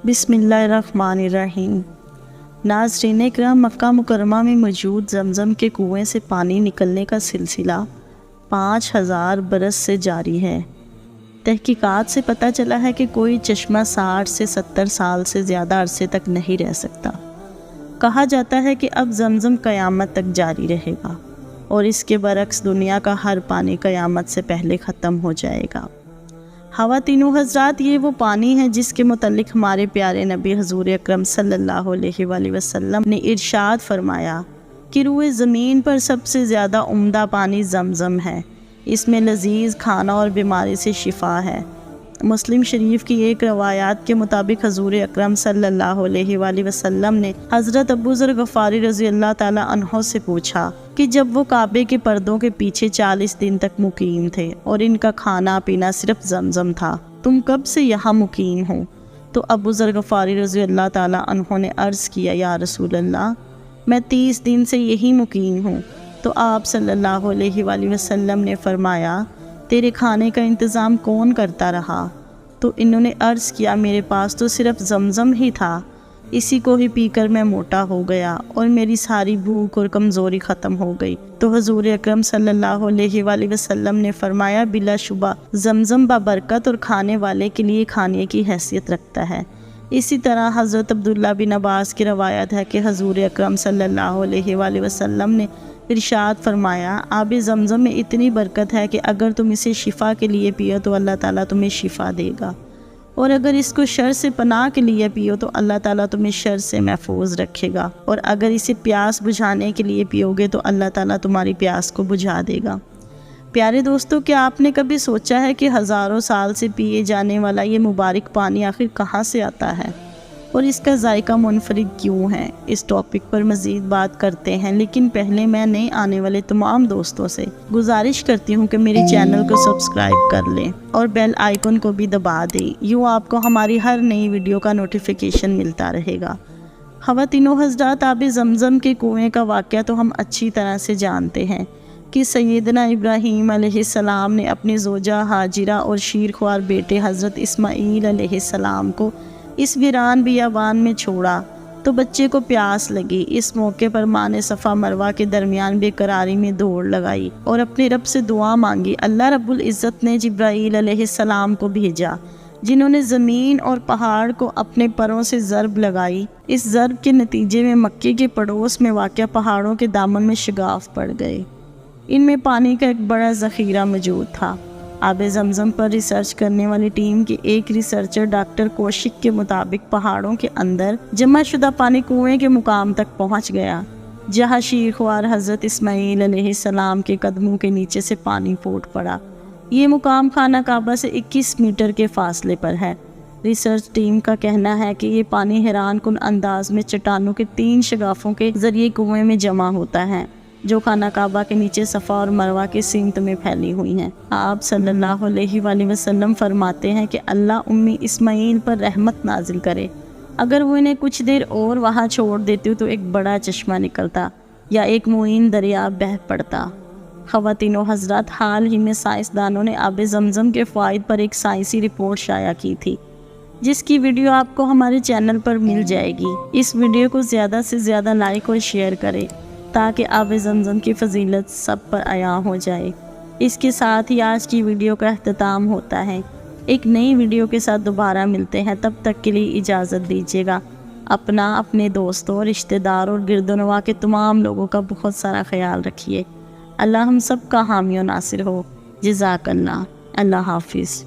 بسم اللہ الرحمن الرحیم۔ ناظرین اکرام، مکہ مکرمہ میں موجود زمزم کے کنویں سے پانی نکلنے کا سلسلہ 5000 برس سے جاری ہے۔ تحقیقات سے پتہ چلا ہے کہ کوئی چشمہ 60 سے 70 سال سے زیادہ عرصے تک نہیں رہ سکتا۔ کہا جاتا ہے کہ اب زمزم قیامت تک جاری رہے گا اور اس کے برعکس دنیا کا ہر پانی قیامت سے پہلے ختم ہو جائے گا۔ خواتینو حضرات، یہ وہ پانی ہے جس کے متعلق ہمارے پیارے نبی حضور اکرم صلی اللہ علیہ وآلہ وسلم نے ارشاد فرمایا کہ روئے زمین پر سب سے زیادہ عمدہ پانی زمزم ہے۔ اس میں لذیذ کھانا اور بیماری سے شفا ہے۔ مسلم شریف کی ایک روایات کے مطابق حضور اکرم صلی اللہ علیہ وآلہ وسلم نے حضرت ابو ذر غفاری رضی اللہ تعالیٰ عنہ سے پوچھا کہ جب وہ کعبے کے پردوں کے پیچھے 40 دن تک مقیم تھے اور ان کا کھانا پینا صرف زمزم تھا، تم کب سے یہاں مقیم ہو؟ تو ابو ذر غفاری رضی اللہ تعالیٰ عنہ نے عرض کیا، یا رسول اللہ، میں 30 دن سے یہی مقیم ہوں۔ تو آپ صلی اللہ علیہ وآلہ وسلم نے فرمایا، تیرے کھانے کا انتظام کون کرتا رہا؟ تو انہوں نے عرض کیا، میرے پاس تو صرف زمزم ہی تھا، اسی کو ہی پی کر میں موٹا ہو گیا اور میری ساری بھوک اور کمزوری ختم ہو گئی۔ تو حضور اکرم صلی اللہ علیہ وآلہ وسلم نے فرمایا، بلا شبہ زمزم بابرکت اور کھانے والے کے لیے کھانے کی حیثیت رکھتا ہے۔ اسی طرح حضرت عبداللہ بن عباس کی روایت ہے کہ حضور اکرم صلی اللہ علیہ وآلہ وسلم نے ارشاد فرمایا، آب زمزم میں اتنی برکت ہے کہ اگر تم اسے شفا کے لیے پیو تو اللہ تعالیٰ تمہیں شفا دے گا، اور اگر اس کو شر سے پناہ کے لیے پیو تو اللہ تعالیٰ تمہیں شر سے محفوظ رکھے گا، اور اگر اسے پیاس بجھانے کے لیے پیو گے تو اللہ تعالیٰ تمہاری پیاس کو بجھا دے گا۔ پیارے دوستو، کیا آپ نے کبھی سوچا ہے کہ ہزاروں سال سے پیے جانے والا یہ مبارک پانی آخر کہاں سے آتا ہے اور اس کا ذائقہ منفرد کیوں ہے؟ اس ٹاپک پر مزید بات کرتے ہیں، لیکن پہلے میں نئے آنے والے تمام دوستوں سے گزارش کرتی ہوں کہ میرے چینل کو سبسکرائب کر لیں اور بیل آئیکن کو بھی دبا دیں، یوں آپ کو ہماری ہر نئی ویڈیو کا نوٹیفیکیشن ملتا رہے گا۔ خواتینو حضرات، آب زمزم کے کنویں کا واقعہ تو ہم اچھی طرح سے جانتے ہیں کہ سیدنا ابراہیم علیہ السلام نے اپنی زوجہ ہاجرہ اور شیرخوار بیٹے حضرت اسماعیل علیہ السلام کو اس ویران بیابان میں چھوڑا تو بچے کو پیاس لگی۔ اس موقع پر ماں نے صفا مروہ کے درمیان بے قراری میں دوڑ لگائی اور اپنے رب سے دعا مانگی۔ اللہ رب العزت نے جبرائیل علیہ السلام کو بھیجا، جنہوں نے زمین اور پہاڑ کو اپنے پروں سے ضرب لگائی۔ اس ضرب کے نتیجے میں مکے کے پڑوس میں واقع پہاڑوں کے دامن میں شگاف پڑ گئے۔ ان میں پانی کا ایک بڑا ذخیرہ موجود تھا۔ آب زمزم پر ریسرچ کرنے والی ٹیم کے ایک ریسرچر ڈاکٹر کوشک کے مطابق پہاڑوں کے اندر جمع شدہ پانی کنویں کے مقام تک پہنچ گیا، جہاں شیرخوار حضرت اسماعیل علیہ السلام کے قدموں کے نیچے سے پانی پھوٹ پڑا۔ یہ مقام خانہ کعبہ سے 21 میٹر کے فاصلے پر ہے۔ ریسرچ ٹیم کا کہنا ہے کہ یہ پانی حیران کن انداز میں چٹانوں کے 3 شگافوں کے ذریعے کنویں میں جمع ہوتا ہے، جو خانہ کعبہ کے نیچے صفا اور مروہ کے سمت میں پھیلی ہوئی ہیں۔ آپ صلی اللہ علیہ وآلہ وسلم فرماتے ہیں کہ اللہ امی اسماعیل پر رحمت نازل کرے، اگر وہ انہیں کچھ دیر اور وہاں چھوڑ دیتی تو ایک بڑا چشمہ نکلتا یا ایک معین دریا بہہ پڑتا۔ خواتین و حضرات، حال ہی میں سائنسدانوں نے آب زمزم کے فوائد پر ایک سائنسی رپورٹ شائع کی تھی، جس کی ویڈیو آپ کو ہمارے چینل پر مل جائے گی۔ اس ویڈیو کو زیادہ سے زیادہ لائک اور شیئر کریں تاکہ آب زمزم کی فضیلت سب پر عیاں ہو جائے۔ اس کے ساتھ ہی آج کی ویڈیو کا اختتام ہوتا ہے۔ ایک نئی ویڈیو کے ساتھ دوبارہ ملتے ہیں، تب تک کے لیے اجازت دیجیے گا۔ اپنا، اپنے دوستوں، رشتہ دار اور گرد و نواح کے تمام لوگوں کا بہت سارا خیال رکھیے۔ اللہ ہم سب کا حامی و ناصر ہو۔ جزاک اللہ۔ اللہ حافظ۔